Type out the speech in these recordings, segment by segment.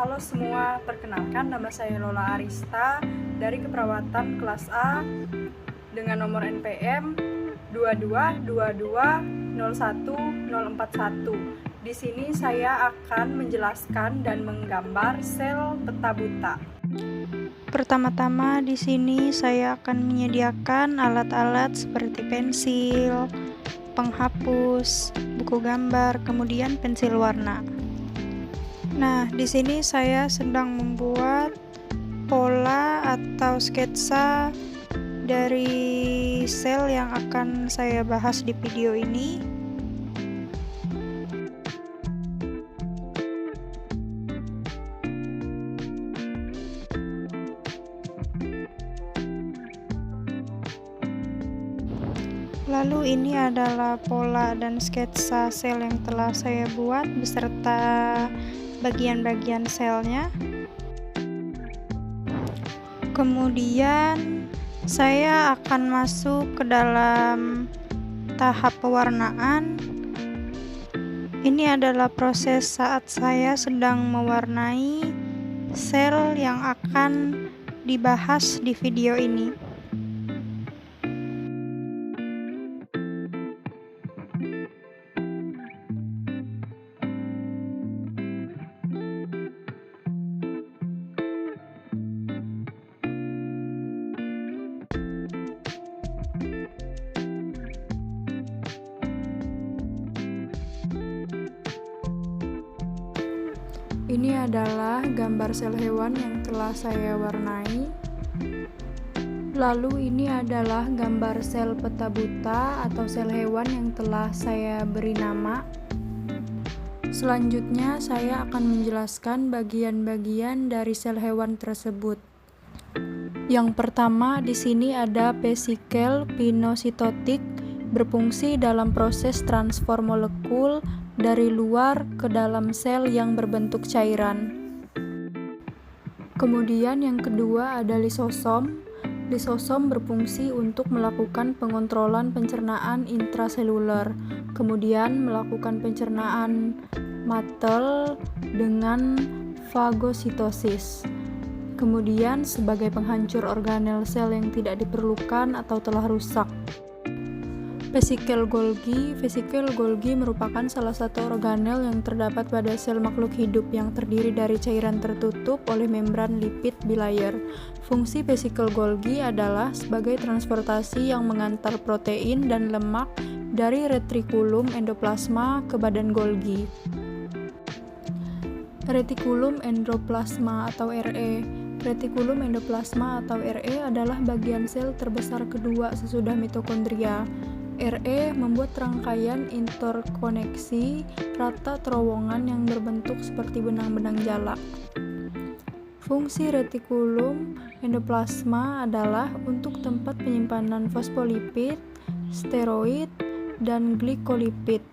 Halo semua, perkenalkan nama saya Lola Arista dari keperawatan kelas A dengan nomor NPM 222201041. Di sini saya akan menjelaskan dan menggambar sel peta buta. Pertama-tama di sini saya akan menyediakan alat-alat seperti pensil, penghapus, buku gambar, kemudian pensil warna. Nah, di sini saya sedang membuat pola atau sketsa dari sel yang akan saya bahas di video ini. Lalu ini adalah pola dan sketsa sel yang telah saya buat beserta bagian-bagian selnya. Kemudian saya akan masuk ke dalam tahap pewarnaan. Ini adalah proses saat saya sedang mewarnai sel yang akan dibahas di video ini. Ini adalah gambar sel hewan yang telah saya warnai. Lalu ini adalah gambar sel peta buta atau sel hewan yang telah saya beri nama. Selanjutnya saya akan menjelaskan bagian-bagian dari sel hewan tersebut. Yang pertama di sini ada vesikel pinositotik berfungsi dalam proses transfer molekul dari luar ke dalam sel yang berbentuk cairan. Kemudian yang kedua ada lisosom. Lisosom berfungsi untuk melakukan pengontrolan pencernaan intraseluler, kemudian melakukan pencernaan matel dengan fagositosis. Kemudian sebagai penghancur organel sel yang tidak diperlukan atau telah rusak. Vesikel Golgi. Vesikel Golgi merupakan salah satu organel yang terdapat pada sel makhluk hidup yang terdiri dari cairan tertutup oleh membran lipid bilayer. Fungsi vesikel Golgi adalah sebagai transportasi yang mengantar protein dan lemak dari retikulum endoplasma ke badan Golgi. Retikulum endoplasma atau RE. Retikulum endoplasma atau RE adalah bagian sel terbesar kedua sesudah mitokondria. RE membuat rangkaian interkoneksi rata terowongan yang berbentuk seperti benang-benang jala. Fungsi retikulum endoplasma adalah untuk tempat penyimpanan fosfolipid, steroid, dan glikolipid,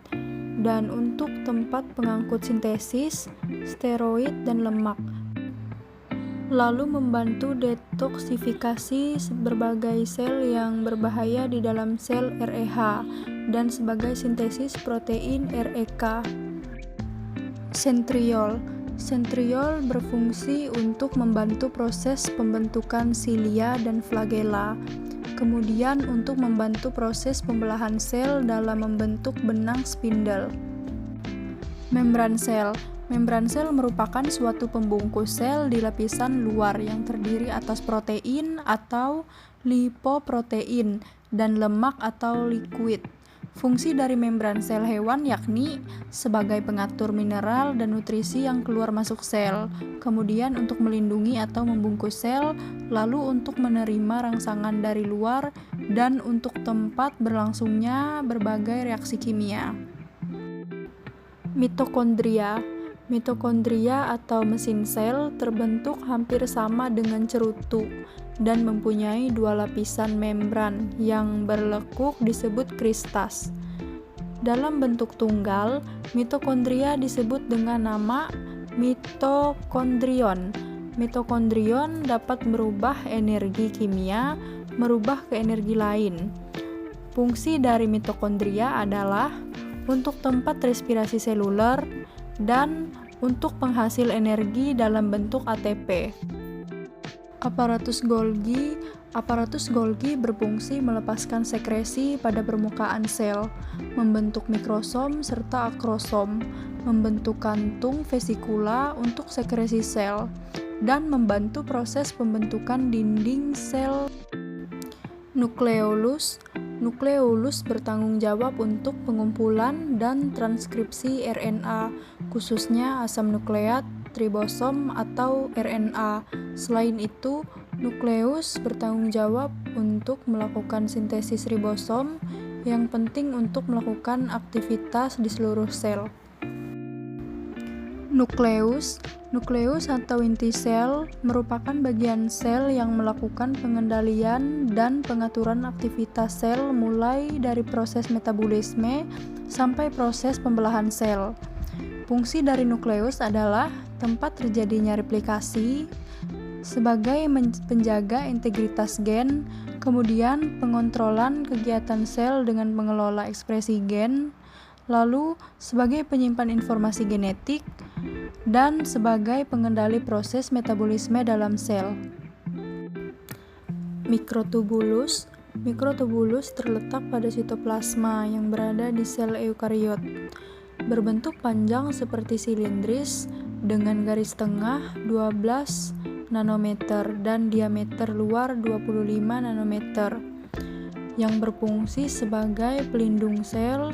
dan untuk tempat pengangkut sintesis, steroid, dan lemak. Lalu membantu detoksifikasi berbagai sel yang berbahaya di dalam sel REH dan sebagai sintesis protein REK. Sentriol. Sentriol berfungsi untuk membantu proses pembentukan silia dan flagella, kemudian untuk membantu proses pembelahan sel dalam membentuk benang spindle. Membran sel. Membran sel merupakan suatu pembungkus sel di lapisan luar yang terdiri atas protein atau lipoprotein dan lemak atau liquid. Fungsi dari membran sel hewan yakni sebagai pengatur mineral dan nutrisi yang keluar masuk sel, kemudian untuk melindungi atau membungkus sel, lalu untuk menerima rangsangan dari luar, dan untuk tempat berlangsungnya berbagai reaksi kimia. Mitokondria. Mitokondria atau mesin sel terbentuk hampir sama dengan cerutu dan mempunyai dua lapisan membran yang berlekuk disebut kristas. Dalam bentuk tunggal, mitokondria disebut dengan nama mitokondrion. Mitokondrion dapat merubah energi kimia merubah ke energi lain. Fungsi dari mitokondria adalah untuk tempat respirasi seluler dan untuk penghasil energi dalam bentuk ATP. Aparatus Golgi berfungsi melepaskan sekresi pada permukaan sel, membentuk mikrosom serta akrosom, membentuk kantung vesikula untuk sekresi sel, dan membantu proses pembentukan dinding sel. Nukleolus bertanggung jawab untuk pengumpulan dan transkripsi RNA, khususnya asam nukleat, ribosom, atau RNA. Selain itu, nukleus bertanggung jawab untuk melakukan sintesis ribosom yang penting untuk melakukan aktivitas di seluruh sel. Nukleus atau inti sel merupakan bagian sel yang melakukan pengendalian dan pengaturan aktivitas sel mulai dari proses metabolisme sampai proses pembelahan sel. Fungsi dari nukleus adalah tempat terjadinya replikasi, sebagai penjaga integritas gen, kemudian pengontrolan kegiatan sel dengan mengelola ekspresi gen, lalu sebagai penyimpan informasi genetik, dan sebagai pengendali proses metabolisme dalam sel. Mikrotubulus terletak pada sitoplasma yang berada di sel eukariot. Berbentuk panjang seperti silindris dengan garis tengah 12 nanometer dan diameter luar 25 nanometer yang berfungsi sebagai pelindung sel,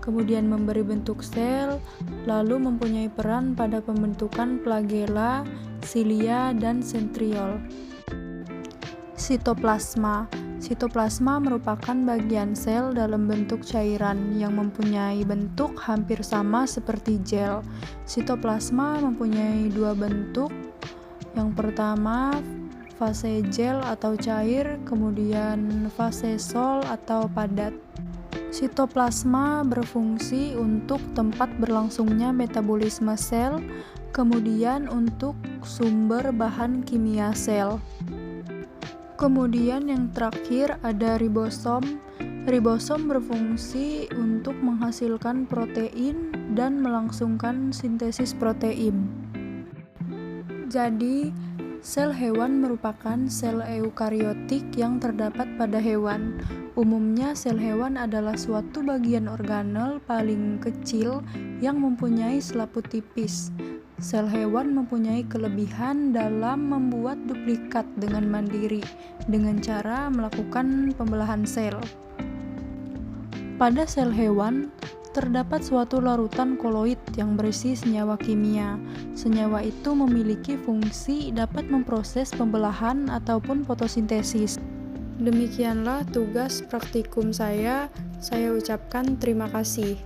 kemudian memberi bentuk sel, lalu mempunyai peran pada pembentukan flagela, silia, dan sentriol. Sitoplasma merupakan bagian sel dalam bentuk cairan yang mempunyai bentuk hampir sama seperti gel. Sitoplasma mempunyai dua bentuk. Yang pertama, fase gel atau cair, kemudian fase sol atau padat. Sitoplasma berfungsi untuk tempat berlangsungnya metabolisme sel, kemudian untuk sumber bahan kimia sel. Kemudian yang terakhir ada ribosom. Ribosom berfungsi untuk menghasilkan protein dan melangsungkan sintesis protein. Jadi, sel hewan merupakan sel eukariotik yang terdapat pada hewan. Umumnya, sel hewan adalah suatu bagian organel paling kecil yang mempunyai selaput tipis. Sel hewan mempunyai kelebihan dalam membuat duplikat dengan mandiri, dengan cara melakukan pembelahan sel. Pada sel hewan, terdapat suatu larutan koloid yang berisi senyawa kimia. Senyawa itu memiliki fungsi dapat memproses pembelahan ataupun fotosintesis. Demikianlah tugas praktikum saya ucapkan terima kasih.